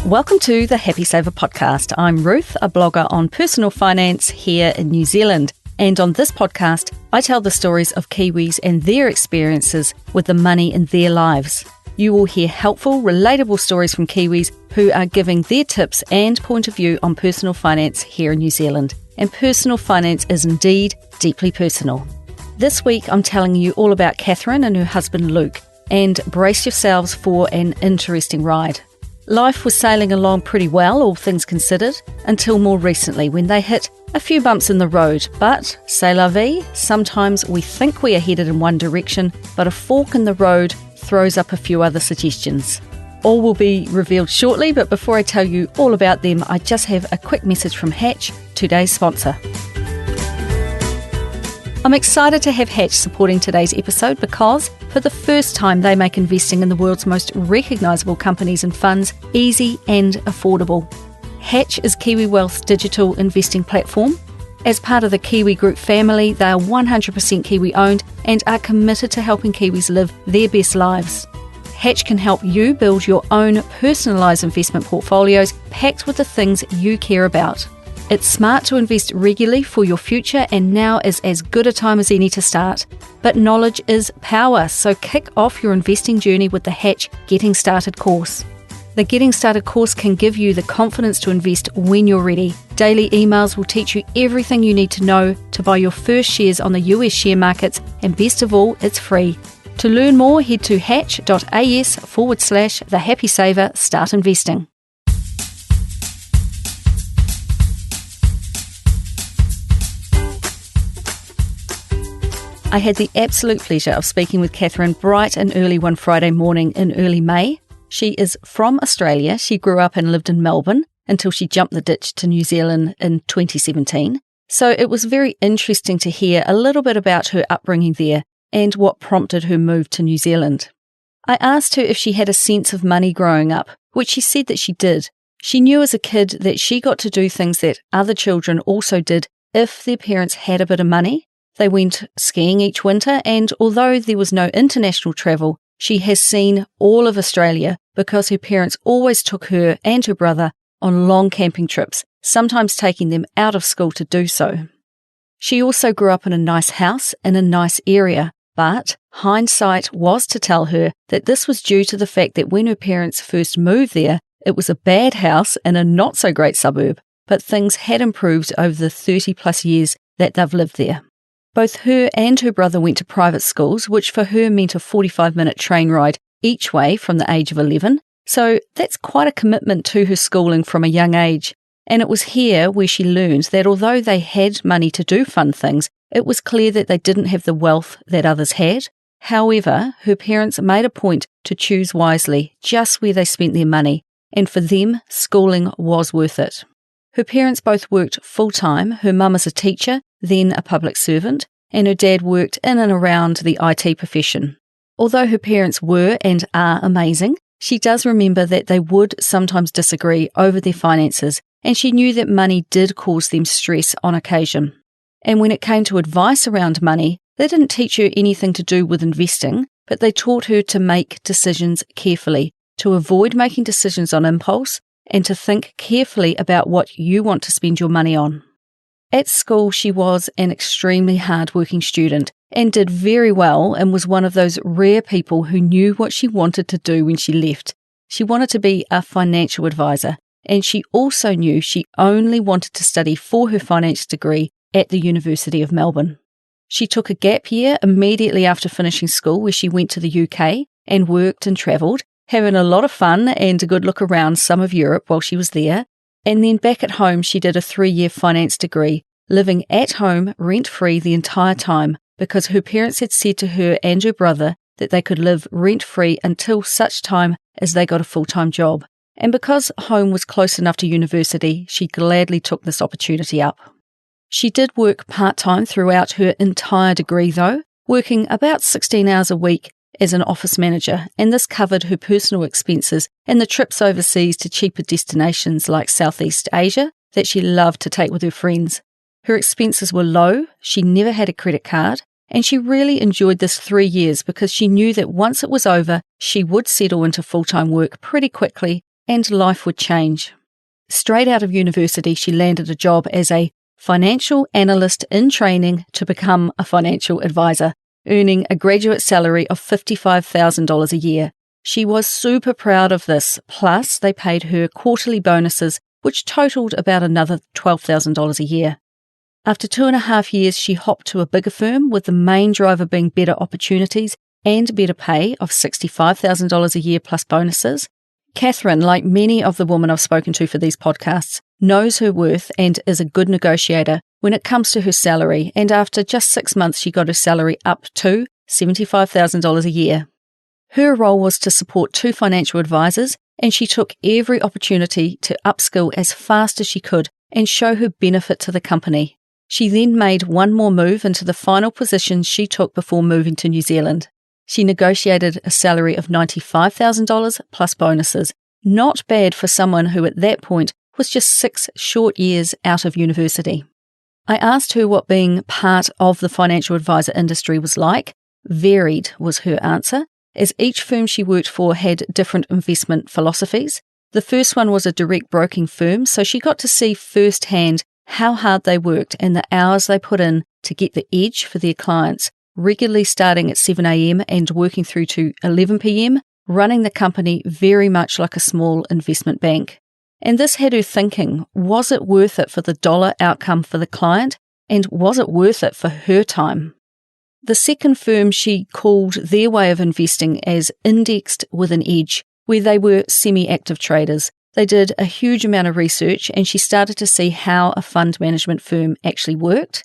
Welcome to the Happy Saver podcast. I'm Ruth, a blogger on personal finance here in New Zealand. And on this podcast, I tell the stories of Kiwis and their experiences with the money in their lives. You will hear helpful, relatable stories from Kiwis who are giving their tips and point of view on personal finance here in New Zealand. And personal finance is indeed deeply personal. This week, I'm telling you all about Catherine and her husband Luke. And brace yourselves for an interesting ride. Life was sailing along pretty well, all things considered, until more recently when they hit a few bumps in the road. But, c'est la vie, sometimes we think we are headed in one direction, but a fork in the road throws up a few other suggestions. All will be revealed shortly, but before I tell you all about them, I just have a quick message from Hatch, today's sponsor. I'm excited to have Hatch supporting today's episode because, for the first time, they make investing in the world's most recognisable companies and funds easy and affordable. Hatch is Kiwi Wealth's digital investing platform. As part of the Kiwi Group family, they are 100% Kiwi-owned and are committed to helping Kiwis live their best lives. Hatch can help you build your own personalised investment portfolios packed with the things you care about. It's smart to invest regularly for your future, and now is as good a time as any to start. But knowledge is power, so kick off your investing journey with the Hatch Getting Started course. The Getting Started course can give you the confidence to invest when you're ready. Daily emails will teach you everything you need to know to buy your first shares on the US share markets, and best of all, it's free. To learn more, head to hatch.as/thehappysaver start investing. I had the absolute pleasure of speaking with Catherine bright and early one Friday morning in early May. She is from Australia. She grew up and lived in Melbourne until she jumped the ditch to New Zealand in 2017. So it was very interesting to hear a little bit about her upbringing there and what prompted her move to New Zealand. I asked her if she had a sense of money growing up, which she said that she did. She knew as a kid that she got to do things that other children also did if their parents had a bit of money. They went skiing each winter, and although there was no international travel, she has seen all of Australia because her parents always took her and her brother on long camping trips, sometimes taking them out of school to do so. She also grew up in a nice house in a nice area, but hindsight was to tell her that this was due to the fact that when her parents first moved there, it was a bad house in a not-so-great suburb, but things had improved over the 30-plus years that they've lived there. Both her and her brother went to private schools, which for her meant a 45-minute train ride each way from the age of 11. So that's quite a commitment to her schooling from a young age. And it was here where she learned that although they had money to do fun things, it was clear that they didn't have the wealth that others had. However, her parents made a point to choose wisely just where they spent their money, and for them, schooling was worth it. Her parents both worked full-time, her mum as a teacher, then a public servant, and her dad worked in and around the IT profession. Although her parents were and are amazing, she does remember that they would sometimes disagree over their finances, and she knew that money did cause them stress on occasion. And when it came to advice around money, they didn't teach her anything to do with investing, but they taught her to make decisions carefully, to avoid making decisions on impulse, and to think carefully about what you want to spend your money on. At school, she was an extremely hard-working student and did very well, and was one of those rare people who knew what she wanted to do when she left. She wanted to be a financial advisor, and she also knew she only wanted to study for her finance degree at the University of Melbourne. She took a gap year immediately after finishing school, where she went to the UK and worked and travelled, having a lot of fun and a good look around some of Europe while she was there. And then back at home, she did a 3-year finance degree, living at home rent-free the entire time because her parents had said to her and her brother that they could live rent-free until such time as they got a full-time job. And because home was close enough to university, she gladly took this opportunity up. She did work part-time throughout her entire degree though, working about 16 hours a week as an office manager, and this covered her personal expenses and the trips overseas to cheaper destinations like Southeast Asia that she loved to take with her friends. Her expenses were low, she never had a credit card, and she really enjoyed this 3 years because she knew that once it was over, she would settle into full-time work pretty quickly and life would change. Straight out of university, she landed a job as a financial analyst in training to become a financial advisor, earning a graduate salary of $55,000 a year. She was super proud of this, plus they paid her quarterly bonuses, which totaled about another $12,000 a year. After 2.5 years, she hopped to a bigger firm, with the main driver being better opportunities and better pay of $65,000 a year plus bonuses. Catherine, like many of the women I've spoken to for these podcasts, knows her worth and is a good negotiator when it comes to her salary, and after just 6 months she got her salary up to $75,000 a year. Her role was to support 2 financial advisors, and she took every opportunity to upskill as fast as she could and show her benefit to the company. She then made one more move into the final position she took before moving to New Zealand. She negotiated a salary of $95,000 plus bonuses. Not bad for someone who at that point was just 6 short years out of university. I asked her what being part of the financial advisor industry was like. Varied was her answer, as each firm she worked for had different investment philosophies. The first one was a direct broking firm, so she got to see firsthand how hard they worked and the hours they put in to get the edge for their clients, regularly starting at 7 a.m. and working through to 11 p.m, running the company very much like a small investment bank. And this had her thinking, was it worth it for the dollar outcome for the client, and was it worth it for her time? The second firm she called their way of investing as indexed with an edge, where they were semi-active traders. They did a huge amount of research, and she started to see how a fund management firm actually worked.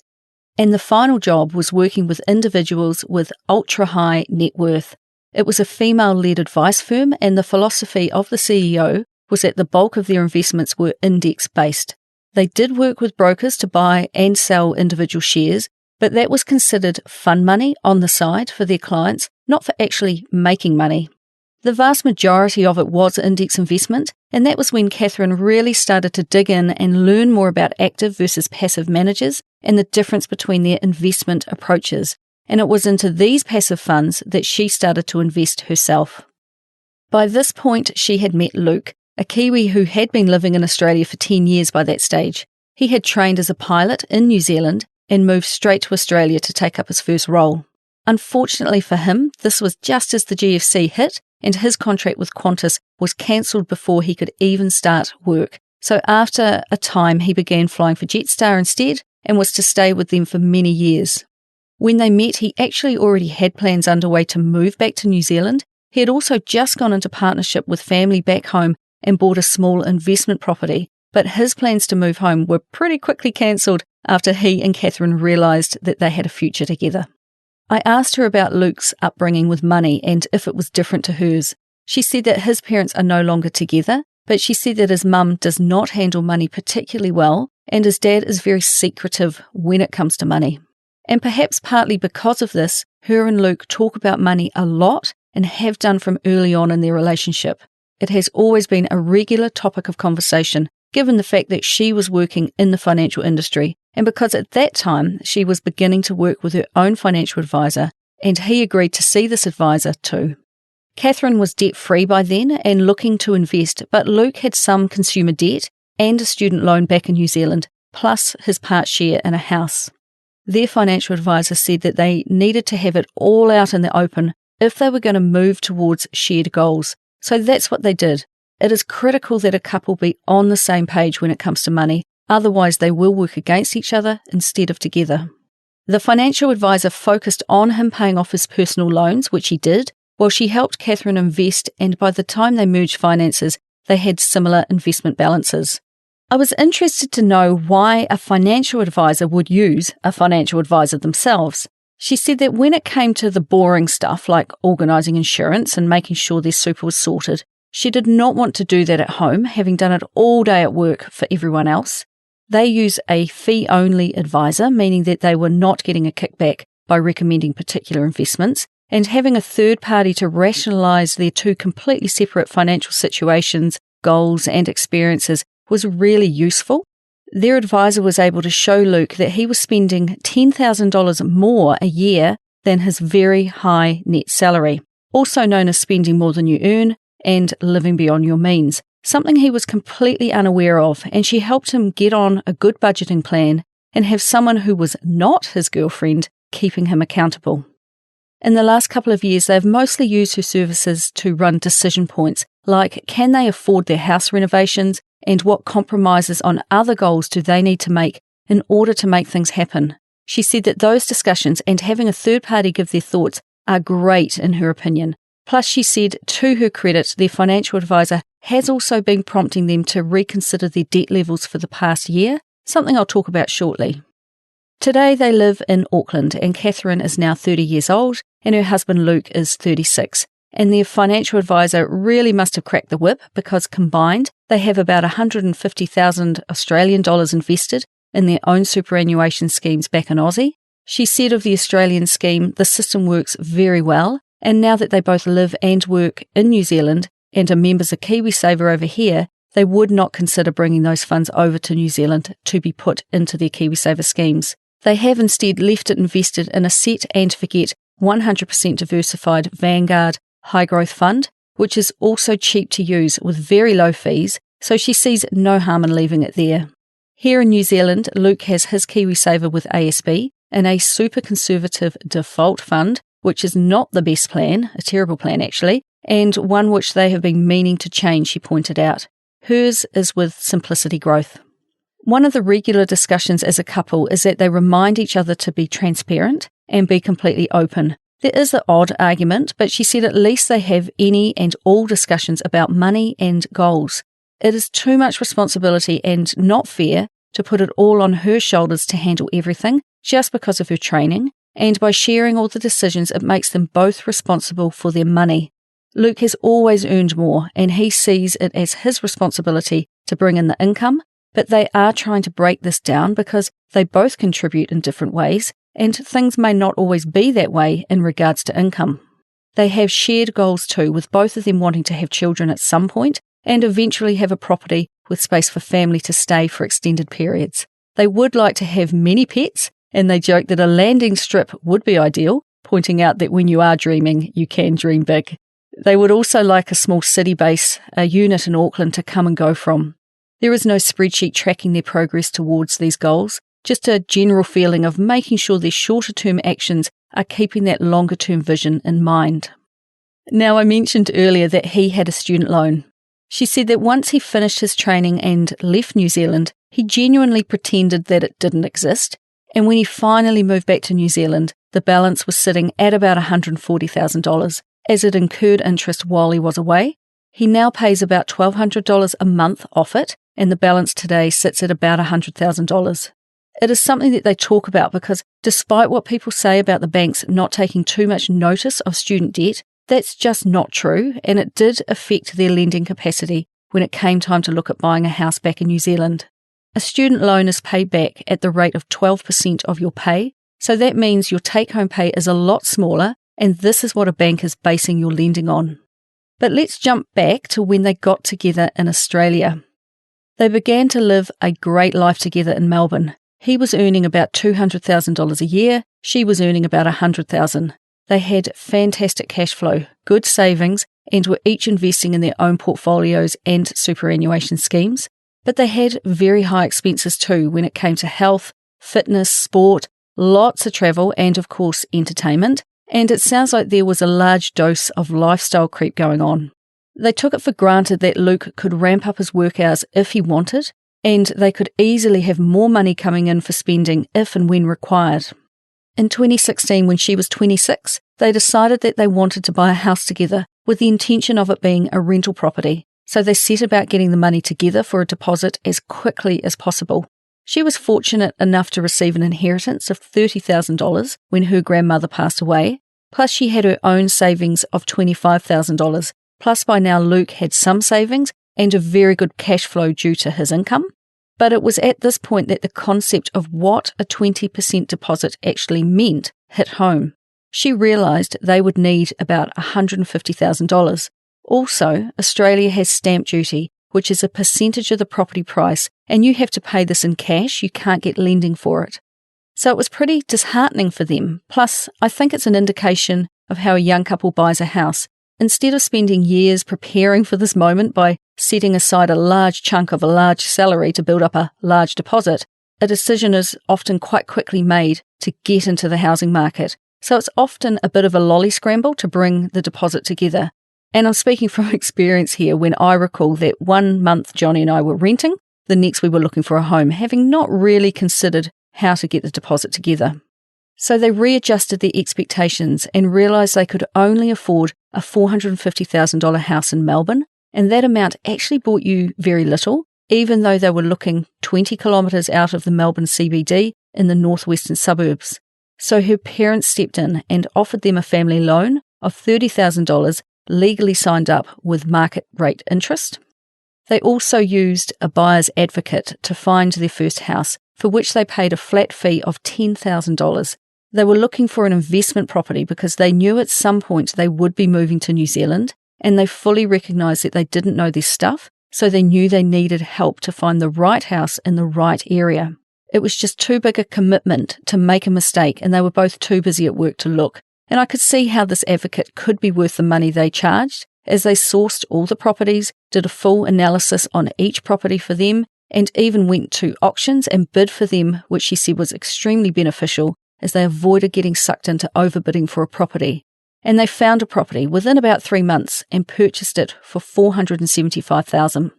And the final job was working with individuals with ultra-high net worth. It was a female-led advice firm, and the philosophy of the CEO was that the bulk of their investments were index-based. They did work with brokers to buy and sell individual shares, but that was considered fun money on the side for their clients, not for actually making money. The vast majority of it was index investment, and that was when Catherine really started to dig in and learn more about active versus passive managers and the difference between their investment approaches. And it was into these passive funds that she started to invest herself. By this point, she had met Luke, a Kiwi who had been living in Australia for 10 years by that stage. He had trained as a pilot in New Zealand and moved straight to Australia to take up his first role. Unfortunately for him, this was just as the GFC hit, and his contract with Qantas was cancelled before he could even start work. So after a time, he began flying for Jetstar instead and was to stay with them for many years. When they met, he actually already had plans underway to move back to New Zealand. He had also just gone into partnership with family back home and bought a small investment property, but his plans to move home were pretty quickly cancelled after he and Catherine realised that they had a future together. I asked her about Luke's upbringing with money and if it was different to hers. She said that his parents are no longer together, but she said that his mum does not handle money particularly well, and his dad is very secretive when it comes to money. And perhaps partly because of this, her and Luke talk about money a lot and have done from early on in their relationship. It has always been a regular topic of conversation, given the fact that she was working in the financial industry, and because at that time she was beginning to work with her own financial advisor, and he agreed to see this advisor too. Catherine was debt-free by then and looking to invest, but Luke had some consumer debt and a student loan back in New Zealand, plus his part share in a house. Their financial advisor said that they needed to have it all out in the open if they were going to move towards shared goals. So that's what they did. It is critical that a couple be on the same page when it comes to money, otherwise they will work against each other instead of together. The financial advisor focused on him paying off his personal loans, which he did, while she helped Catherine invest, and by the time they merged finances, they had similar investment balances. I was interested to know why a financial advisor would use a financial advisor themselves. She said that when it came to the boring stuff like organising insurance and making sure their super was sorted, she did not want to do that at home, having done it all day at work for everyone else. They use a fee-only advisor, meaning that they were not getting a kickback by recommending particular investments, and having a third party to rationalise their two completely separate financial situations, goals and experiences was really useful. Their advisor was able to show Luke that he was spending $10,000 more a year than his very high net salary, also known as spending more than you earn and living beyond your means. something he was completely unaware of, and she helped him get on a good budgeting plan and have someone who was not his girlfriend keeping him accountable. In the last couple of years, they've mostly used her services to run decision points, like can they afford their house renovations and what compromises on other goals do they need to make in order to make things happen. She said that those discussions and having a third party give their thoughts are great in her opinion. Plus, she said, to her credit, their financial advisor has also been prompting them to reconsider their debt levels for the past year, something I'll talk about shortly. Today they live in Auckland, and Catherine is now 30 years old and her husband Luke is 36. And their financial advisor really must have cracked the whip because combined they have about 150,000 Australian dollars invested in their own superannuation schemes back in Aussie. She said of the Australian scheme, the system works very well, and now that they both live and work in New Zealand and are members of KiwiSaver over here, they would not consider bringing those funds over to New Zealand to be put into their KiwiSaver schemes. They have instead left it invested in a set and forget 100% diversified Vanguard high growth fund, which is also cheap to use with very low fees, so she sees no harm in leaving it there. Here in New Zealand, Luke has his KiwiSaver with ASB in a super conservative default fund, which is not the best plan, a terrible plan actually, and one which they have been meaning to change, she pointed out. Hers is with Simplicity Growth. One of the regular discussions as a couple is that they remind each other to be transparent and be completely open. There is the odd argument, but she said at least they have any and all discussions about money and goals. It is too much responsibility and not fair to put it all on her shoulders to handle everything just because of her training, and by sharing all the decisions it makes them both responsible for their money. Luke has always earned more and he sees it as his responsibility to bring in the income, but they are trying to break this down because they both contribute in different ways and things may not always be that way in regards to income. They have shared goals too, with both of them wanting to have children at some point and eventually have a property with space for family to stay for extended periods. They would like to have many pets, and they joke that a landing strip would be ideal, pointing out that when you are dreaming, you can dream big. They would also like a small city base, a unit in Auckland to come and go from. There is no spreadsheet tracking their progress towards these goals, just a general feeling of making sure their shorter-term actions are keeping that longer-term vision in mind. Now, I mentioned earlier that he had a student loan. She said that once he finished his training and left New Zealand, he genuinely pretended that it didn't exist, and when he finally moved back to New Zealand, the balance was sitting at about $140,000, as it incurred interest while he was away. He now pays about $1,200 a month off it, and the balance today sits at about $100,000. It is something that they talk about because despite what people say about the banks not taking too much notice of student debt, that's just not true, and it did affect their lending capacity when it came time to look at buying a house back in New Zealand. A student loan is paid back at the rate of 12% of your pay, so that means your take-home pay is a lot smaller, and this is what a bank is basing your lending on. But let's jump back to when they got together in Australia. They began to live a great life together in Melbourne. He was earning about $200,000 a year, she was earning about $100,000. They had fantastic cash flow, good savings, and were each investing in their own portfolios and superannuation schemes. But they had very high expenses too when it came to health, fitness, sport, lots of travel, and of course entertainment. And it sounds like there was a large dose of lifestyle creep going on. They took it for granted that Luke could ramp up his work hours if he wanted, and they could easily have more money coming in for spending if and when required. In 2016, when she was 26, they decided that they wanted to buy a house together with the intention of it being a rental property, so they set about getting the money together for a deposit as quickly as possible. She was fortunate enough to receive an inheritance of $30,000 when her grandmother passed away, plus she had her own savings of $25,000, plus by now Luke had some savings and a very good cash flow due to his income. But it was at this point that the concept of what a 20% deposit actually meant hit home. She realised they would need about $150,000. Also, Australia has stamp duty, which is a percentage of the property price, and you have to pay this in cash, you can't get lending for it. So it was pretty disheartening for them. Plus, I think it's an indication of how a young couple buys a house. Instead of spending years preparing for this moment by setting aside a large chunk of a large salary to build up a large deposit, a decision is often quite quickly made to get into the housing market. So it's often a bit of a lolly scramble to bring the deposit together. And I'm speaking from experience here when I recall that 1 month Johnny and I were renting, the next we were looking for a home, having not really considered how to get the deposit together. So they readjusted their expectations and realised they could only afford a $450,000 house in Melbourne, and that amount actually bought you very little, even though they were looking 20 kilometres out of the Melbourne CBD in the northwestern suburbs. So her parents stepped in and offered them a family loan of $30,000, legally signed up with market rate interest. They also used a buyer's advocate to find their first house, for which they paid a flat fee of $10,000. They were looking for an investment property because they knew at some point they would be moving to New Zealand, and they fully recognised that they didn't know their stuff, so they knew they needed help to find the right house in the right area. It was just too big a commitment to make a mistake, and they were both too busy at work to look. And I could see how this advocate could be worth the money they charged, as they sourced all the properties, did a full analysis on each property for them, and even went to auctions and bid for them, which she said was extremely beneficial, as they avoided getting sucked into overbidding for a property. And they found a property within about 3 months and purchased it for $475,000.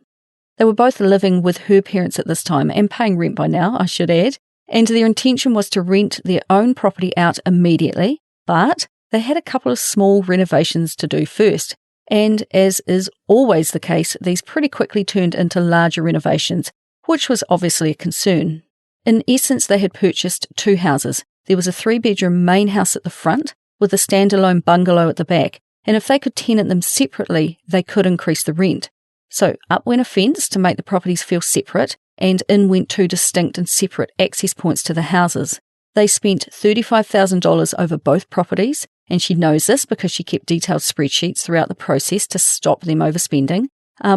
They were both living with her parents at this time and paying rent by now, I should add, and their intention was to rent their own property out immediately, but they had a couple of small renovations to do first. And as is always the case, these pretty quickly turned into larger renovations, which was obviously a concern. In essence, they had purchased 2 houses. There was a 3-bedroom main house at the front with a standalone bungalow at the back, and if they could tenant them separately, they could increase the rent. So up went a fence to make the properties feel separate, and in went 2 distinct and separate access points to the houses. They spent $35,000 over both properties, and she knows this because she kept detailed spreadsheets throughout the process to stop them overspending,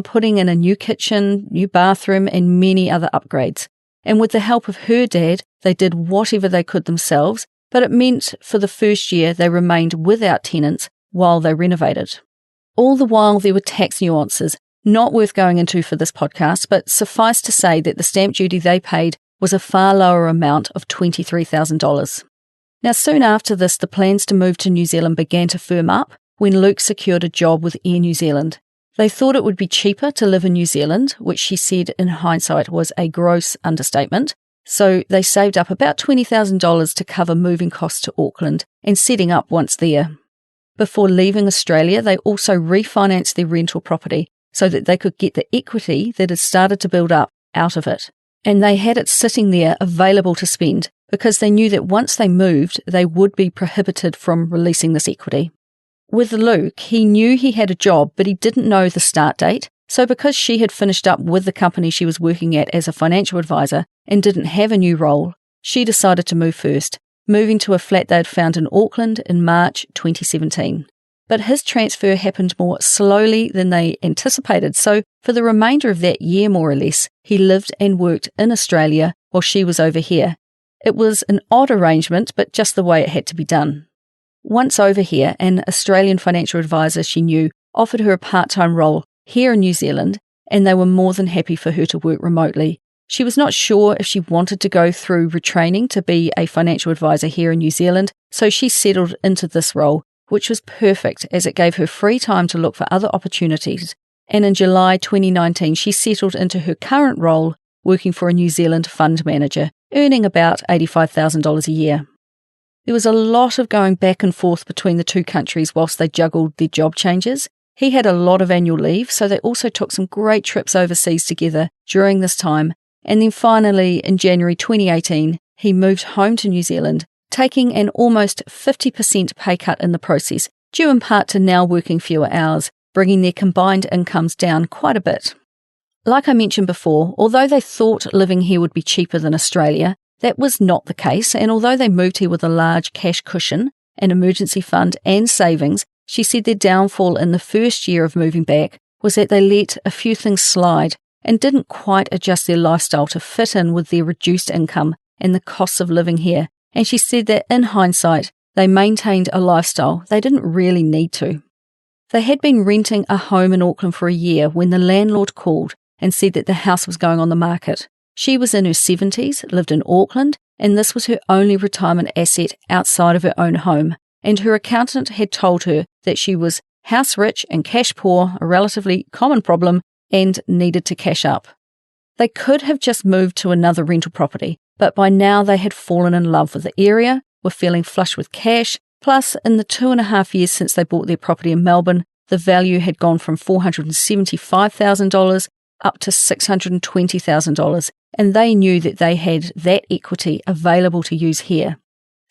putting in a new kitchen, new bathroom, and many other upgrades. And with the help of her dad, they did whatever they could themselves, but it meant for the first year they remained without tenants while they renovated. All the while there were tax nuances, not worth going into for this podcast, but suffice to say that the stamp duty they paid was a far lower amount of $23,000. Now, soon after this, the plans to move to New Zealand began to firm up when Luke secured a job with Air New Zealand. They thought it would be cheaper to live in New Zealand, which she said in hindsight was a gross understatement, so they saved up about $20,000 to cover moving costs to Auckland and setting up once there. Before leaving Australia, they also refinanced their rental property so that they could get the equity that had started to build up out of it. And they had it sitting there available to spend because they knew that once they moved, they would be prohibited from releasing this equity. With Luke, he knew he had a job, but he didn't know the start date. So because she had finished up with the company she was working at as a financial advisor and didn't have a new role, she decided to move first, moving to a flat they'd found in Auckland in March 2017. But his transfer happened more slowly than they anticipated, so for the remainder of that year more or less, he lived and worked in Australia while she was over here. It was an odd arrangement, but just the way it had to be done. Once over here, an Australian financial advisor she knew offered her a part-time role here in New Zealand, and they were more than happy for her to work remotely. She was not sure if she wanted to go through retraining to be a financial advisor here in New Zealand, so she settled into this role, which was perfect as it gave her free time to look for other opportunities. And in July 2019, she settled into her current role, working for a New Zealand fund manager, earning about $85,000 a year. There was a lot of going back and forth between the two countries whilst they juggled their job changes. He had a lot of annual leave, so they also took some great trips overseas together during this time. And then finally, in January 2018, he moved home to New Zealand, taking an almost 50% pay cut in the process, due in part to now working fewer hours, bringing their combined incomes down quite a bit. Like I mentioned before, although they thought living here would be cheaper than Australia, that was not the case, and although they moved here with a large cash cushion, an emergency fund and savings, she said their downfall in the first year of moving back was that they let a few things slide and didn't quite adjust their lifestyle to fit in with their reduced income and the costs of living here. And she said that in hindsight, they maintained a lifestyle they didn't really need to. They had been renting a home in Auckland for a year when the landlord called and said that the house was going on the market. She was in her 70s, lived in Auckland, and this was her only retirement asset outside of her own home, and her accountant had told her that she was house rich and cash poor, a relatively common problem, and needed to cash up. They could have just moved to another rental property, but by now they had fallen in love with the area, were feeling flush with cash, plus in the 2.5 years since they bought their property in Melbourne, the value had gone from $475,000 up to $620,000, and they knew that they had that equity available to use here.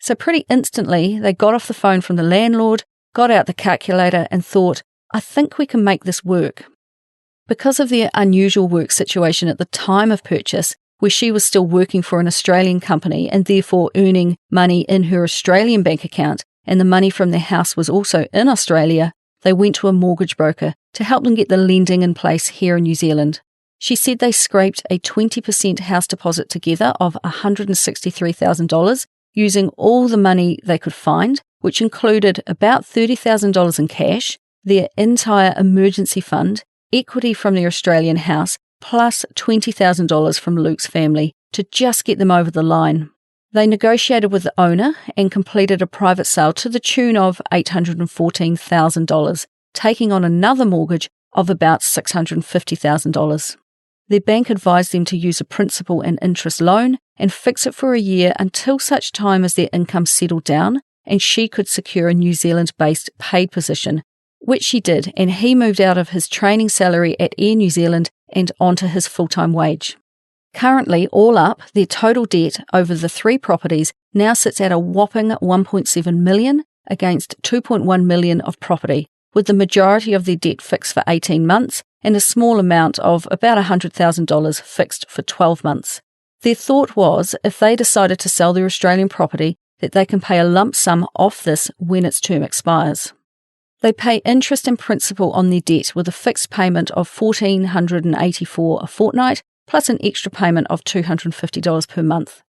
So pretty instantly, they got off the phone from the landlord, got out the calculator and thought, I think we can make this work. Because of their unusual work situation at the time of purchase, where she was still working for an Australian company and therefore earning money in her Australian bank account, and the money from their house was also in Australia, they went to a mortgage broker to help them get the lending in place here in New Zealand. She said they scraped a 20% house deposit together of $163,000 using all the money they could find, which included about $30,000 in cash, their entire emergency fund, equity from their Australian house, plus $20,000 from Luke's family to just get them over the line. They negotiated with the owner and completed a private sale to the tune of $814,000, taking on another mortgage of about $650,000. Their bank advised them to use a principal and interest loan and fix it for a year until such time as their income settled down and she could secure a New Zealand-based paid position, which she did, and he moved out of his training salary at Air New Zealand and onto his full-time wage. Currently, all up, their total debt over the 3 properties now sits at a whopping $1.7 million against $2.1 million of property, with the majority of their debt fixed for 18 months and a small amount of about $100,000 fixed for 12 months. Their thought was, if they decided to sell their Australian property, that they can pay a lump sum off this when its term expires. They pay interest and principal on their debt with a fixed payment of $1,484 a fortnight, plus an extra payment of $250 per month.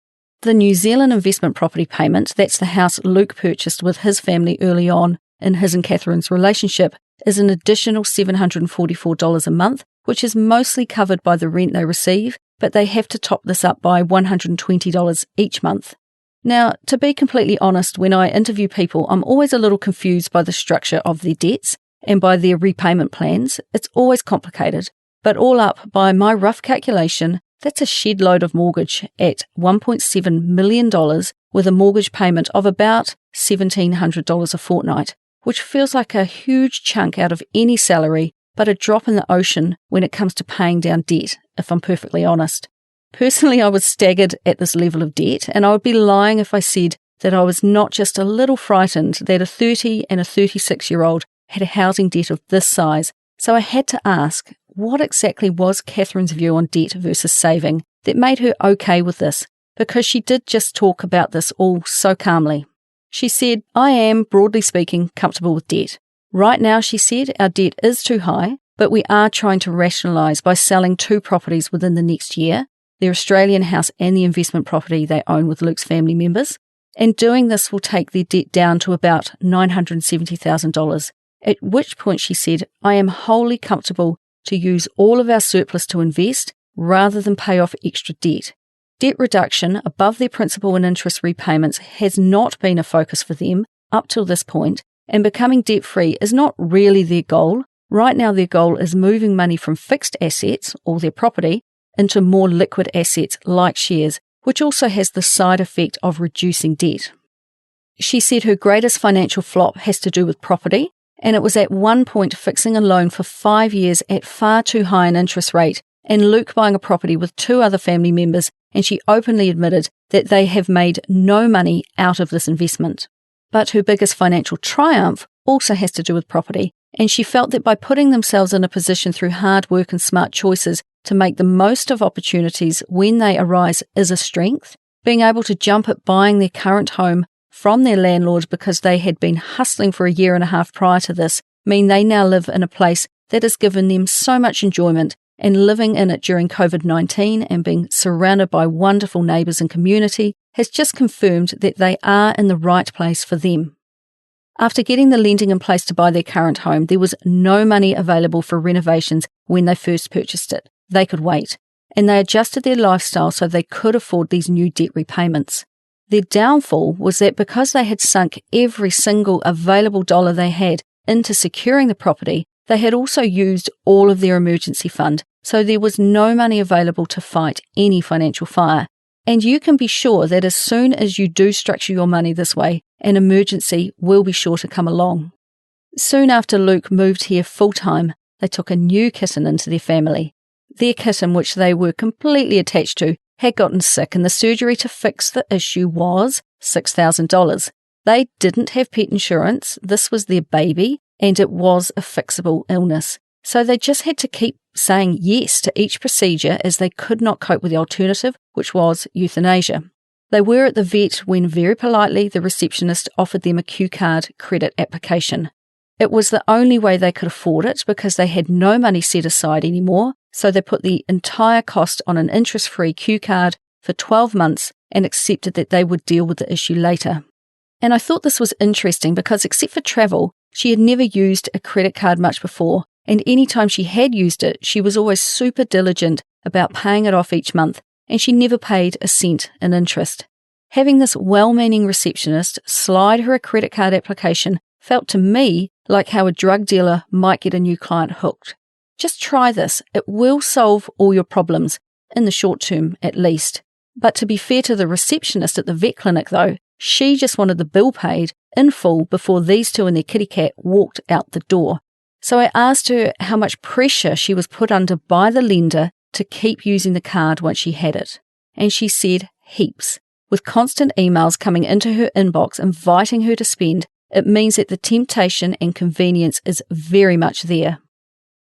The New Zealand investment property payment, that's the house Luke purchased with his family early on in his and Catherine's relationship, is an additional $744 a month, which is mostly covered by the rent they receive, but they have to top this up by $120 each month. Now, to be completely honest, when I interview people, I'm always a little confused by the structure of their debts and by their repayment plans. It's always complicated, but all up, by my rough calculation, that's a shed load of mortgage at $1.7 million with a mortgage payment of about $1,700 a fortnight, which feels like a huge chunk out of any salary, but a drop in the ocean when it comes to paying down debt, if I'm perfectly honest. Personally, I was staggered at this level of debt, and I would be lying if I said that I was not just a little frightened that a 30 and a 36-year-old had a housing debt of this size. So I had to ask, what exactly was Catherine's view on debt versus saving that made her okay with this? Because she did just talk about this all so calmly. She said, I am, broadly speaking, comfortable with debt. Right now, she said, our debt is too high, but we are trying to rationalise by selling 2 properties within the next year, their Australian house and the investment property they own with Luke's family members, and doing this will take their debt down to about $970,000, at which point she said, I am wholly comfortable to use all of our surplus to invest rather than pay off extra debt. Debt reduction above their principal and interest repayments has not been a focus for them up till this point, and becoming debt-free is not really their goal. Right now their goal is moving money from fixed assets, or their property, into more liquid assets like shares, which also has the side effect of reducing debt. She said her greatest financial flop has to do with property, and it was at one point fixing a loan for 5 years at far too high an interest rate, and Luke buying a property with 2 other family members, and she openly admitted that they have made no money out of this investment. But her biggest financial triumph also has to do with property, and she felt that by putting themselves in a position through hard work and smart choices to make the most of opportunities when they arise is a strength. Being able to jump at buying their current home from their landlord because they had been hustling for a year and a half prior to this mean they now live in a place that has given them so much enjoyment, and living in it during COVID-19 and being surrounded by wonderful neighbours and community has just confirmed that they are in the right place for them. After getting the lending in place to buy their current home, there was no money available for renovations when they first purchased it. They could wait, and they adjusted their lifestyle so they could afford these new debt repayments. Their downfall was that because they had sunk every single available dollar they had into securing the property, they had also used all of their emergency fund, so there was no money available to fight any financial fire. And you can be sure that as soon as you do structure your money this way, an emergency will be sure to come along. Soon after Luke moved here full-time, they took a new kitten into their family. Their kitten, which they were completely attached to, had gotten sick, and the surgery to fix the issue was $6,000. They didn't have pet insurance, this was their baby, and it was a fixable illness. So they just had to keep saying yes to each procedure as they could not cope with the alternative, which was euthanasia. They were at the vet when very politely the receptionist offered them a Q card credit application. It was the only way they could afford it because they had no money set aside anymore, so they put the entire cost on an interest-free Q card for 12 months and accepted that they would deal with the issue later. And I thought this was interesting because except for travel, she had never used a credit card much before, and any time she had used it, she was always super diligent about paying it off each month, and she never paid a cent in interest. Having this well-meaning receptionist slide her a credit card application felt to me like how a drug dealer might get a new client hooked. Just try this. It will solve all your problems, in the short term at least. But to be fair to the receptionist at the vet clinic though, she just wanted the bill paid in full before these two and their kitty cat walked out the door. So I asked her how much pressure she was put under by the lender to keep using the card once she had it. And she said heaps. With constant emails coming into her inbox inviting her to spend, it means that the temptation and convenience is very much there.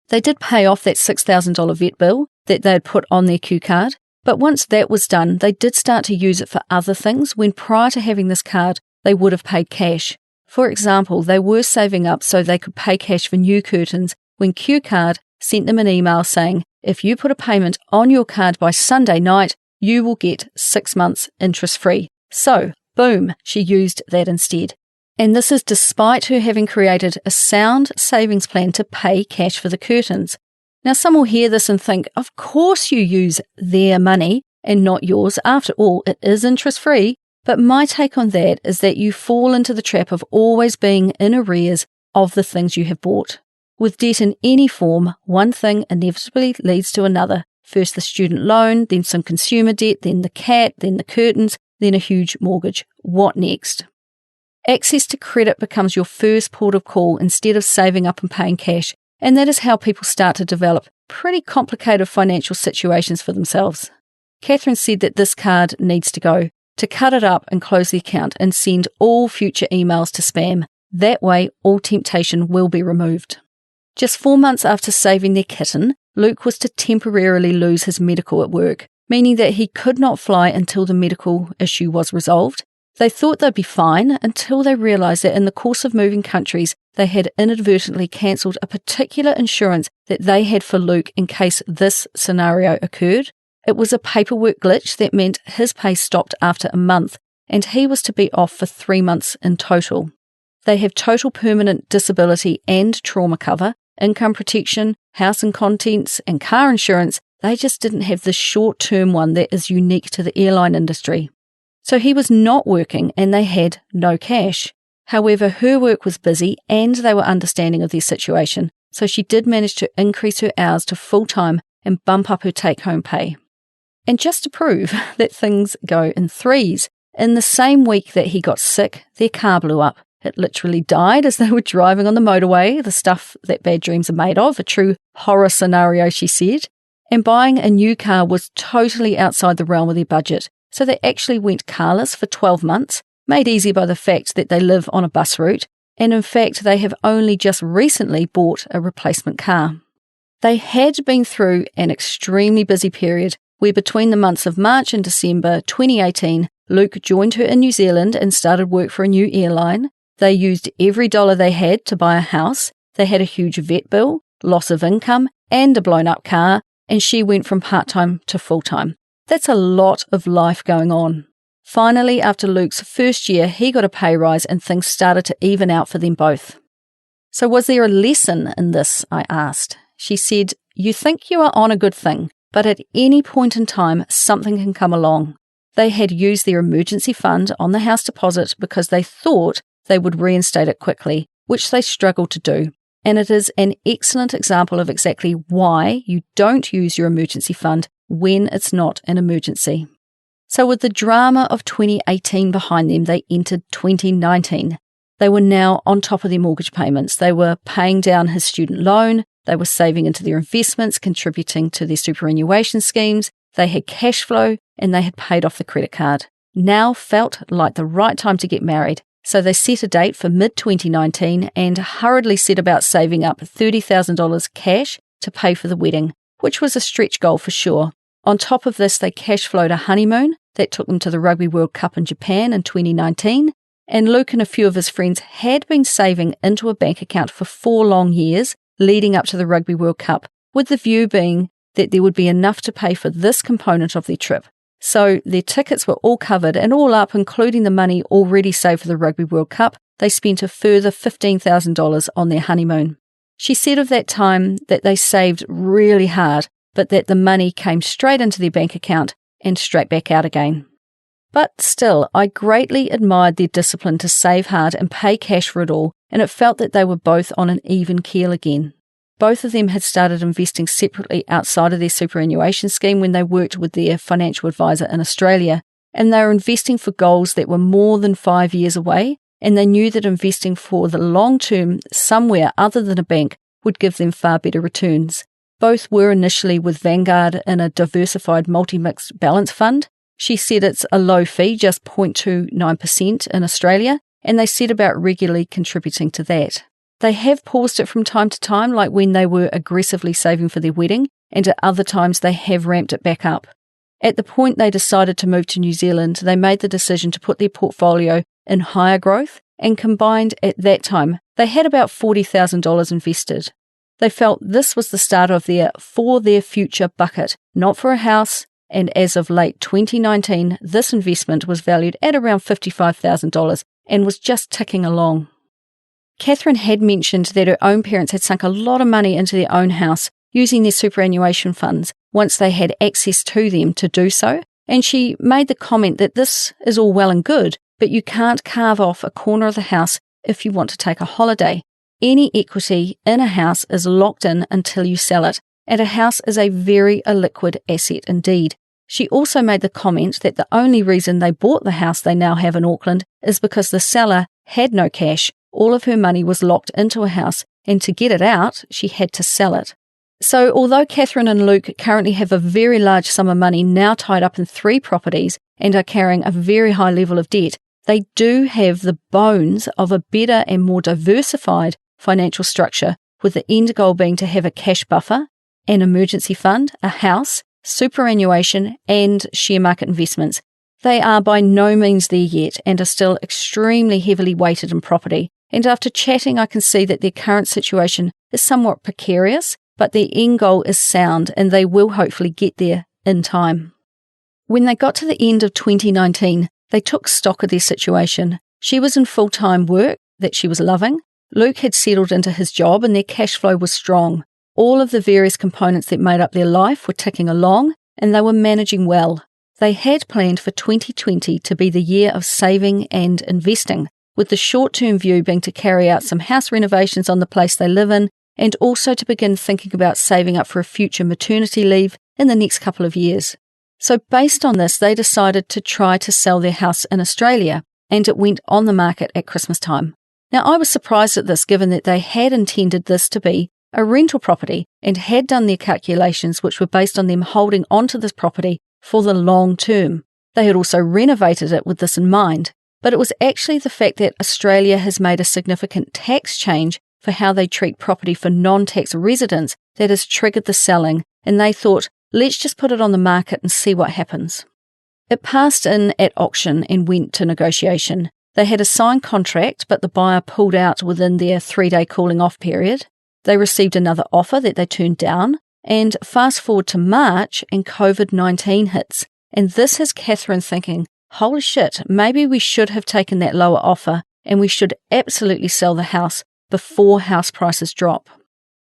They did pay off that $6,000 vet bill that they had put on their Q card, but once that was done, they did start to use it for other things when prior to having this card, they would have paid cash. For example, they were saving up so they could pay cash for new curtains when Q card sent them an email saying, if you put a payment on your card by Sunday night, you will get 6 months interest-free. So, boom, she used that instead. And this is despite her having created a sound savings plan to pay cash for the curtains. Now, some will hear this and think, of course you use their money and not yours. After all, it is interest-free. But my take on that is that you fall into the trap of always being in arrears of the things you have bought. With debt in any form, one thing inevitably leads to another. First the student loan, then some consumer debt, then the cat, then the curtains, then a huge mortgage. What next? Access to credit becomes your first port of call instead of saving up and paying cash, and that is how people start to develop pretty complicated financial situations for themselves. Catherine said that this card needs to go, to cut it up and close the account and send all future emails to spam. That way, all temptation will be removed. Just 4 months after saving their kitten, Luke was to temporarily lose his medical at work, meaning that he could not fly until the medical issue was resolved. They thought they'd be fine until they realised that in the course of moving countries, they had inadvertently cancelled a particular insurance that they had for Luke in case this scenario occurred. It was a paperwork glitch that meant his pay stopped after a month, and he was to be off for 3 months in total. They have total permanent disability and trauma cover, income protection, house and contents, and car insurance. They just didn't have the short-term one that is unique to the airline industry. So he was not working and they had no cash. However, her work was busy and they were understanding of their situation, so she did manage to increase her hours to full-time and bump up her take-home pay. And just to prove that things go in threes, in the same week that he got sick, their car blew up. It literally died as they were driving on the motorway, the stuff that bad dreams are made of, a true horror scenario, she said. And buying a new car was totally outside the realm of their budget, so they actually went carless for 12 months, made easy by the fact that they live on a bus route, and in fact they have only just recently bought a replacement car. They had been through an extremely busy period where between the months of March and December 2018, Luke joined her in New Zealand and started work for a new airline. They used every dollar they had to buy a house. They had a huge vet bill, loss of income, and a blown-up car, and she went from part-time to full-time. That's a lot of life going on. Finally, after Luke's first year, he got a pay rise and things started to even out for them both. So was there a lesson in this, I asked. She said, you think you are on a good thing, but at any point in time, something can come along. They had used their emergency fund on the house deposit because they thought they would reinstate it quickly, which they struggled to do. And it is an excellent example of exactly why you don't use your emergency fund when it's not an emergency. So with the drama of 2018 behind them, they entered 2019. They were now on top of their mortgage payments. They were paying down his student loan. They were saving into their investments, contributing to their superannuation schemes. They had cash flow and they had paid off the credit card. Now felt like the right time to get married. So they set a date for mid-2019 and hurriedly set about saving up $30,000 cash to pay for the wedding, which was a stretch goal for sure. On top of this, they cash flowed a honeymoon that took them to the Rugby World Cup in Japan in 2019, and Luke and a few of his friends had been saving into a bank account for 4 long years leading up to the Rugby World Cup, with the view being that there would be enough to pay for this component of their trip. So their tickets were all covered, and all up, including the money already saved for the Rugby World Cup, they spent a further $15,000 on their honeymoon. She said of that time that they saved really hard, but that the money came straight into their bank account and straight back out again. But still, I greatly admired their discipline to save hard and pay cash for it all, and it felt that they were both on an even keel again. Both of them had started investing separately outside of their superannuation scheme when they worked with their financial advisor in Australia, and they were investing for goals that were more than 5 years away, and they knew that investing for the long term somewhere other than a bank would give them far better returns. Both were initially with Vanguard in a diversified multi-mixed balance fund. She said it's a low fee, just 0.29% in Australia, and they set about regularly contributing to that. They have paused it from time to time, like when they were aggressively saving for their wedding, and at other times they have ramped it back up. At the point they decided to move to New Zealand, they made the decision to put their portfolio in higher growth, and combined at that time, they had about $40,000 invested. They felt this was the start of their for their future bucket, not for a house, and as of late 2019, this investment was valued at around $55,000 and was just ticking along. Catherine had mentioned that her own parents had sunk a lot of money into their own house using their superannuation funds once they had access to them to do so, and she made the comment that this is all well and good, but you can't carve off a corner of the house if you want to take a holiday. Any equity in a house is locked in until you sell it, and a house is a very illiquid asset indeed. She also made the comment that the only reason they bought the house they now have in Auckland is because the seller had no cash. All of her money was locked into a house, and to get it out, she had to sell it. So although Catherine and Luke currently have a very large sum of money now tied up in 3 properties and are carrying a very high level of debt, they do have the bones of a better and more diversified financial structure, with the end goal being to have a cash buffer, an emergency fund, a house, superannuation, and share market investments. They are by no means there yet and are still extremely heavily weighted in property. And after chatting, I can see that their current situation is somewhat precarious, but their end goal is sound and they will hopefully get there in time. When they got to the end of 2019, they took stock of their situation. She was in full-time work that she was loving. Luke had settled into his job and their cash flow was strong. All of the various components that made up their life were ticking along and they were managing well. They had planned for 2020 to be the year of saving and investing, with the short-term view being to carry out some house renovations on the place they live in and also to begin thinking about saving up for a future maternity leave in the next couple of years. So based on this, they decided to try to sell their house in Australia, and it went on the market at Christmas time. Now, I was surprised at this, given that they had intended this to be a rental property and had done their calculations, which were based on them holding onto this property for the long term. They had also renovated it with this in mind, but it was actually the fact that Australia has made a significant tax change for how they treat property for non-tax residents that has triggered the selling, and they thought, let's just put it on the market and see what happens. It passed in at auction and went to negotiation. They had a signed contract, but the buyer pulled out within their 3-day cooling off period. They received another offer that they turned down, and fast forward to March and COVID-19 hits. And this has Catherine thinking, holy shit, maybe we should have taken that lower offer and we should absolutely sell the house before house prices drop.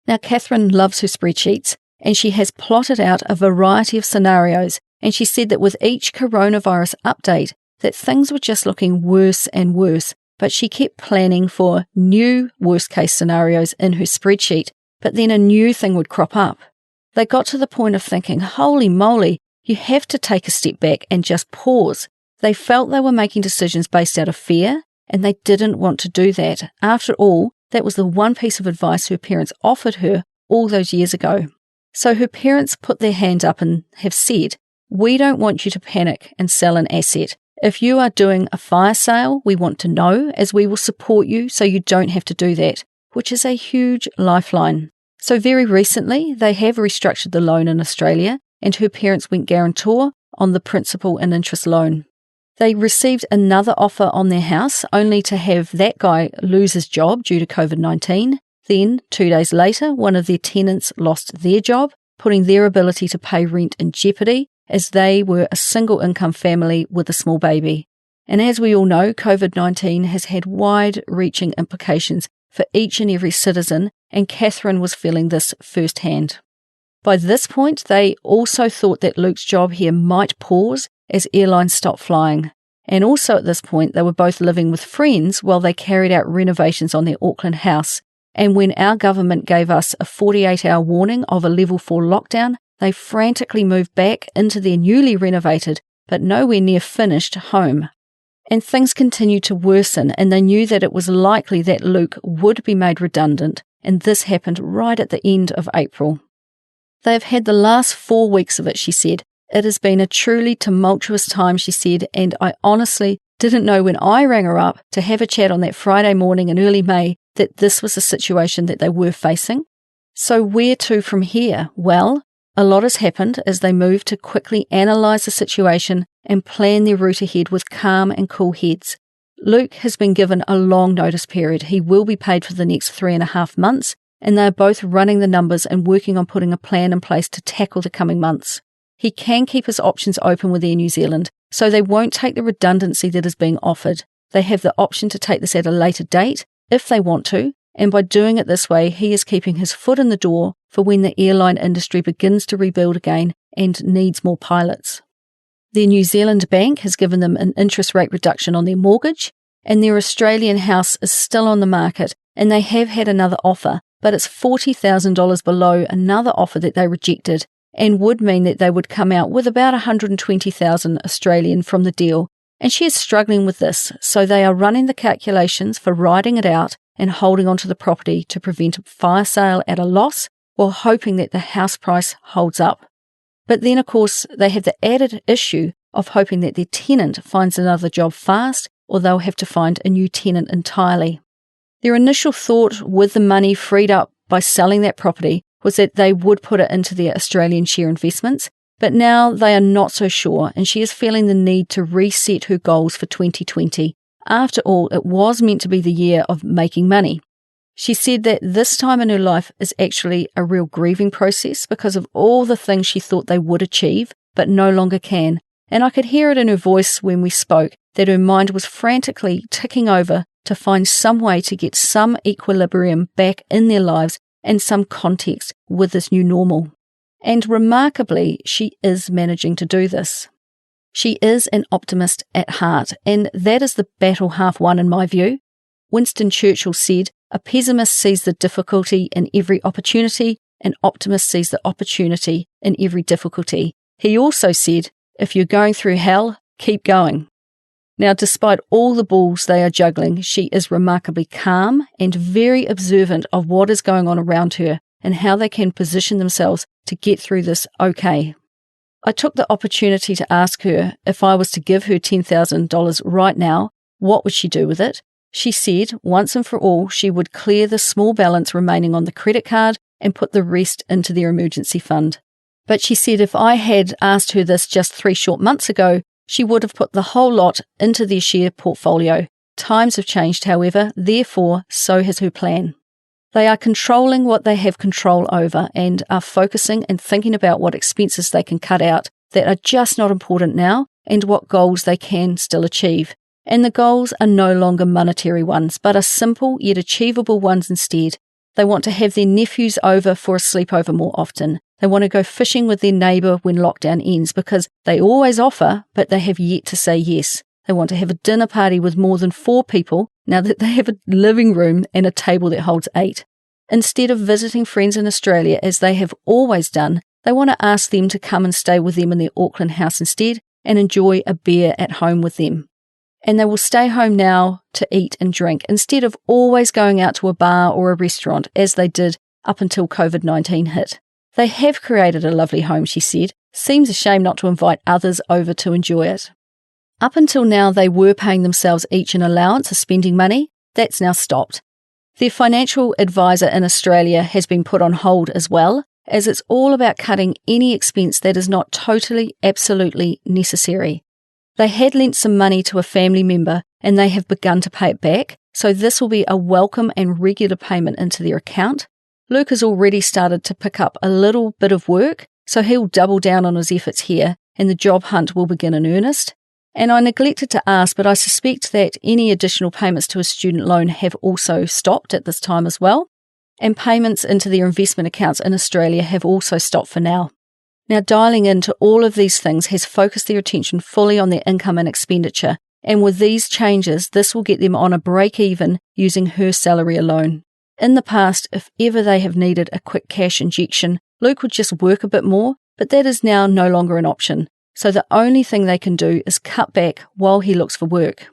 Now, Catherine loves her spreadsheets and she has plotted out a variety of scenarios, and she said that with each coronavirus update that things were just looking worse and worse, but she kept planning for new worst-case scenarios in her spreadsheet, but then a new thing would crop up. They got to the point of thinking, holy moly, you have to take a step back and just pause. They felt they were making decisions based out of fear, and they didn't want to do that. After all, that was the one piece of advice her parents offered her all those years ago. So her parents put their hand up and have said, we don't want you to panic and sell an asset. If you are doing a fire sale, we want to know, as we will support you so you don't have to do that, which is a huge lifeline. So very recently, they have restructured the loan in Australia, and her parents went guarantor on the principal and interest loan. They received another offer on their house, only to have that guy lose his job due to COVID-19. Then, 2 days later, one of their tenants lost their job, putting their ability to pay rent in jeopardy, as they were a single-income family with a small baby. And as we all know, COVID-19 has had wide-reaching implications for each and every citizen, and Catherine was feeling this firsthand. By this point, they also thought that Luke's job here might pause as airlines stopped flying. And also at this point, they were both living with friends while they carried out renovations on their Auckland house. And when our government gave us a 48-hour warning of a level 4 lockdown, they frantically moved back into their newly renovated, but nowhere near finished, home. And things continued to worsen, and they knew that it was likely that Luke would be made redundant, and this happened right at the end of April. They have had the last 4 weeks of it, she said. It has been a truly tumultuous time, she said, and I honestly didn't know when I rang her up to have a chat on that Friday morning in early May that this was the situation that they were facing. So where to from here? Well, a lot has happened as they moved to quickly analyse the situation and plan their route ahead with calm and cool heads. Luke has been given a long notice period. He will be paid for the next 3.5 months, and they are both running the numbers and working on putting a plan in place to tackle the coming months. He can keep his options open with Air New Zealand, so they won't take the redundancy that is being offered. They have the option to take this at a later date if they want to, and by doing it this way, he is keeping his foot in the door for when the airline industry begins to rebuild again and needs more pilots. Their New Zealand bank has given them an interest rate reduction on their mortgage, and their Australian house is still on the market, and they have had another offer, but it's $40,000 below another offer that they rejected, and would mean that they would come out with about 120,000 Australian from the deal. And she is struggling with this, so they are running the calculations for riding it out and holding onto the property to prevent a fire sale at a loss, while hoping that the house price holds up. But then, of course, they have the added issue of hoping that their tenant finds another job fast, or they'll have to find a new tenant entirely. Their initial thought with the money freed up by selling that property was that they would put it into their Australian share investments, but now they are not so sure, and she is feeling the need to reset her goals for 2020. After all, it was meant to be the year of making money. She said that this time in her life is actually a real grieving process because of all the things she thought they would achieve, but no longer can. And I could hear it in her voice when we spoke, that her mind was frantically ticking over to find some way to get some equilibrium back in their lives and some context with this new normal. And remarkably, she is managing to do this. She is an optimist at heart, and that is the battle half won in my view. Winston Churchill said, "A pessimist sees the difficulty in every opportunity, an optimist sees the opportunity in every difficulty." He also said, "If you're going through hell, keep going." Now, despite all the balls they are juggling, she is remarkably calm and very observant of what is going on around her and how they can position themselves to get through this okay. I took the opportunity to ask her if I was to give her $10,000 right now, what would she do with it? She said once and for all she would clear the small balance remaining on the credit card and put the rest into their emergency fund. But she said if I had asked her this just 3 short months ago, she would have put the whole lot into their share portfolio. Times have changed, however, therefore so has her plan. They are controlling what they have control over and are focusing and thinking about what expenses they can cut out that are just not important now and what goals they can still achieve. And the goals are no longer monetary ones, but are simple yet achievable ones instead. They want to have their nephews over for a sleepover more often. They want to go fishing with their neighbour when lockdown ends because they always offer, but they have yet to say yes. They want to have a dinner party with more than 4 people now that they have a living room and a table that holds 8. Instead of visiting friends in Australia as they have always done, they want to ask them to come and stay with them in their Auckland house instead and enjoy a beer at home with them. And they will stay home now to eat and drink instead of always going out to a bar or a restaurant as they did up until COVID-19 hit. They have created a lovely home, she said. Seems a shame not to invite others over to enjoy it. Up until now, they were paying themselves each an allowance of spending money. That's now stopped. Their financial advisor in Australia has been put on hold as well, as it's all about cutting any expense that is not totally, absolutely necessary. They had lent some money to a family member and they have begun to pay it back, so this will be a welcome and regular payment into their account. Luke has already started to pick up a little bit of work, so he'll double down on his efforts here and the job hunt will begin in earnest. And I neglected to ask, but I suspect that any additional payments to a student loan have also stopped at this time as well, and payments into their investment accounts in Australia have also stopped for now. Now, dialing into all of these things has focused their attention fully on their income and expenditure, and with these changes, this will get them on a break-even using her salary alone. In the past, if ever they have needed a quick cash injection, Luke would just work a bit more, but that is now no longer an option. So the only thing they can do is cut back while he looks for work.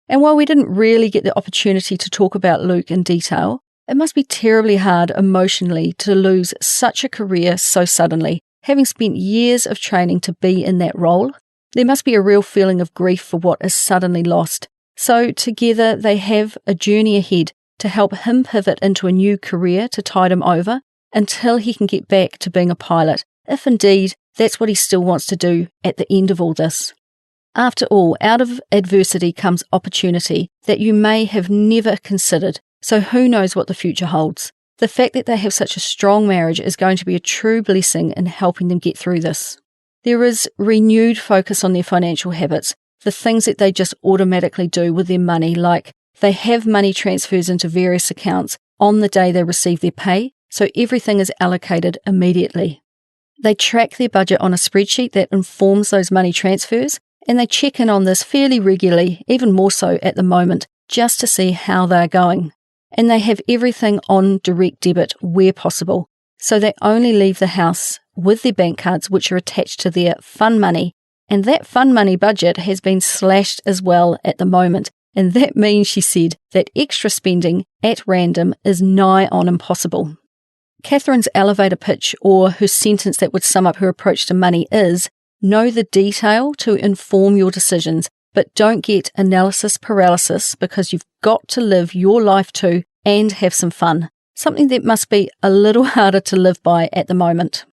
And while we didn't really get the opportunity to talk about Luke in detail, it must be terribly hard emotionally to lose such a career so suddenly. Having spent years of training to be in that role, there must be a real feeling of grief for what is suddenly lost. So together they have a journey ahead to help him pivot into a new career to tide him over until he can get back to being a pilot, if indeed that's what he still wants to do at the end of all this. After all, out of adversity comes opportunity that you may have never considered, so who knows what the future holds. The fact that they have such a strong marriage is going to be a true blessing in helping them get through this. There is renewed focus on their financial habits, the things that they just automatically do with their money, like they have money transfers into various accounts on the day they receive their pay, so everything is allocated immediately. They track their budget on a spreadsheet that informs those money transfers, and they check in on this fairly regularly, even more so at the moment, just to see how they're going. And they have everything on direct debit where possible, so they only leave the house with their bank cards which are attached to their fun money, and that fun money budget has been slashed as well at the moment, and that means, she said, that extra spending at random is nigh on impossible. Catherine's elevator pitch, or her sentence that would sum up her approach to money is, know the detail to inform your decisions, but don't get analysis paralysis because you've got to live your life too and have some fun, something that must be a little harder to live by at the moment.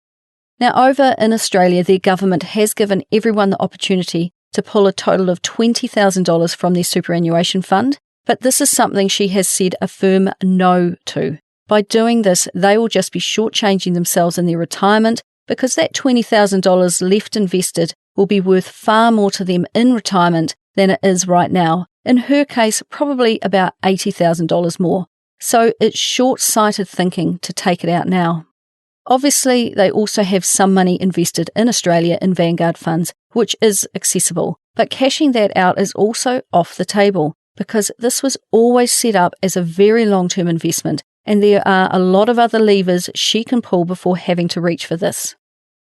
Now, over in Australia, their government has given everyone the opportunity to pull a total of $20,000 from their superannuation fund, but this is something she has said a firm no to. By doing this, they will just be shortchanging themselves in their retirement because that $20,000 left invested will be worth far more to them in retirement than it is right now. In her case, probably about $80,000 more. So it's short-sighted thinking to take it out now. Obviously, they also have some money invested in Australia in Vanguard funds, which is accessible, but cashing that out is also off the table because this was always set up as a very long-term investment, and there are a lot of other levers she can pull before having to reach for this.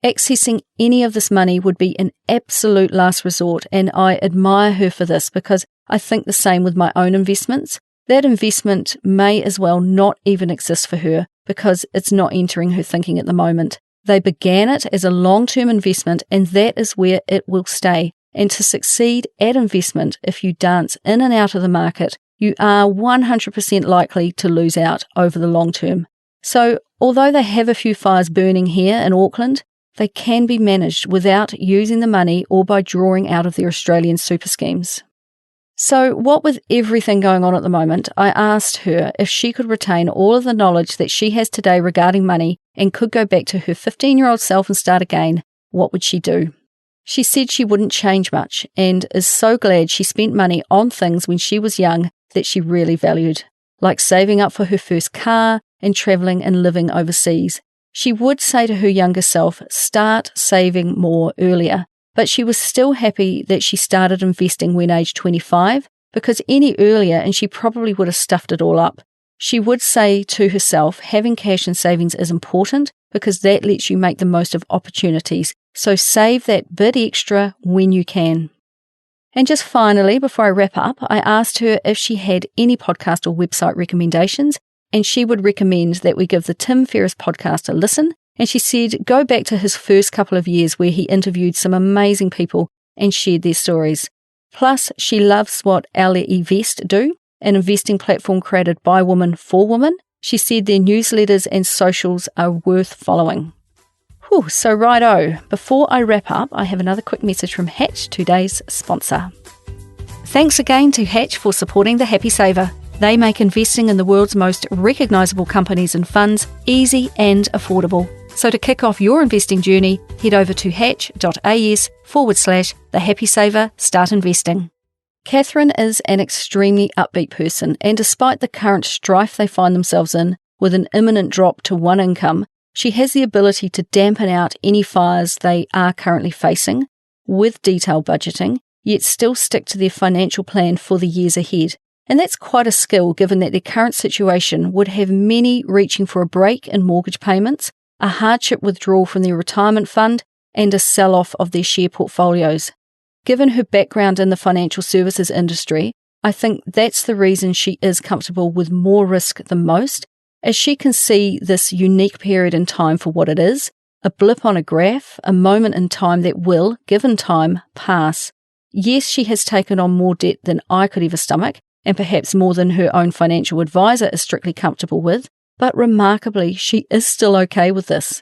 Accessing any of this money would be an absolute last resort, and I admire her for this because I think the same with my own investments. That investment may as well not even exist for her because it's not entering her thinking at the moment. They began it as a long-term investment, and that is where it will stay. And to succeed at investment, if you dance in and out of the market, you are 100% likely to lose out over the long term. So, although they have a few fires burning here in Auckland, they can be managed without using the money or by drawing out of their Australian super schemes. So, what with everything going on at the moment, I asked her if she could retain all of the knowledge that she has today regarding money and could go back to her 15-year-old self and start again, what would she do? She said she wouldn't change much and is so glad she spent money on things when she was young that she really valued, like saving up for her first car and travelling and living overseas. She would say to her younger self, start saving more earlier, but she was still happy that she started investing when aged 25, because any earlier and she probably would have stuffed it all up. She would say to herself, having cash and savings is important because that lets you make the most of opportunities. So save that bit extra when you can. And just finally, before I wrap up, I asked her if she had any podcast or website recommendations, and she would recommend that we give the Tim Ferriss podcast a listen. And she said go back to his first couple of years where he interviewed some amazing people and shared their stories. Plus, she loves what Ellevest do, an investing platform created by women for women. She said their newsletters and socials are worth following. So righto, before I wrap up, I have another quick message from Hatch, today's sponsor. Thanks again to Hatch for supporting The Happy Saver. They make investing in the world's most recognisable companies and funds easy and affordable. So to kick off your investing journey, head over to hatch.as/The Happy Saver, start investing. Catherine is an extremely upbeat person, and despite the current strife they find themselves in, with an imminent drop to one income, she has the ability to dampen out any fires they are currently facing with detailed budgeting, yet still stick to their financial plan for the years ahead. And that's quite a skill given that their current situation would have many reaching for a break in mortgage payments, a hardship withdrawal from their retirement fund, and a sell-off of their share portfolios. Given her background in the financial services industry, I think that's the reason she is comfortable with more risk than most, as she can see this unique period in time for what it is, a blip on a graph, a moment in time that will, given time, pass. Yes, she has taken on more debt than I could ever stomach, and perhaps more than her own financial advisor is strictly comfortable with, but remarkably, she is still okay with this.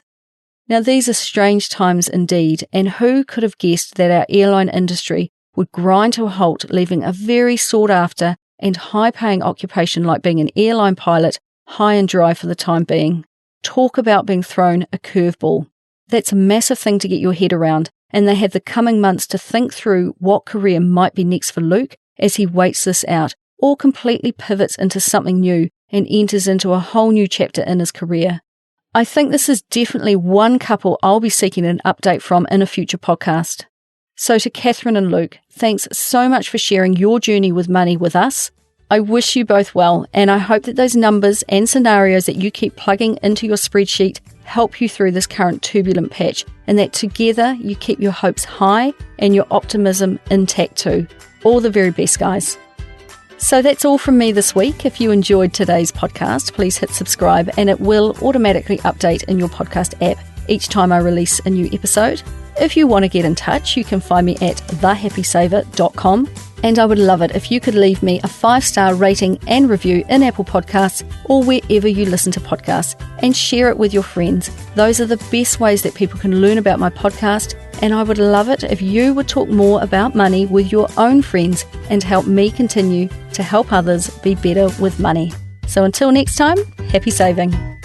Now, these are strange times indeed, and who could have guessed that our airline industry would grind to a halt, leaving a very sought-after and high-paying occupation like being an airline pilot high and dry for the time being. Talk about being thrown a curveball. That's a massive thing to get your head around, and they have the coming months to think through what career might be next for Luke as he waits this out, or completely pivots into something new and enters into a whole new chapter in his career. I think this is definitely one couple I'll be seeking an update from in a future podcast. So to Catherine and Luke, thanks so much for sharing your journey with money with us. I wish you both well, and I hope that those numbers and scenarios that you keep plugging into your spreadsheet help you through this current turbulent patch, and that together you keep your hopes high and your optimism intact too. All the very best, guys. So that's all from me this week. If you enjoyed today's podcast, please hit subscribe, and it will automatically update in your podcast app each time I release a new episode. If you want to get in touch, you can find me at thehappysaver.com, and I would love it if you could leave me a 5-star rating and review in Apple Podcasts or wherever you listen to podcasts, and share it with your friends. Those are the best ways that people can learn about my podcast, and I would love it if you would talk more about money with your own friends and help me continue to help others be better with money. So until next time, happy saving.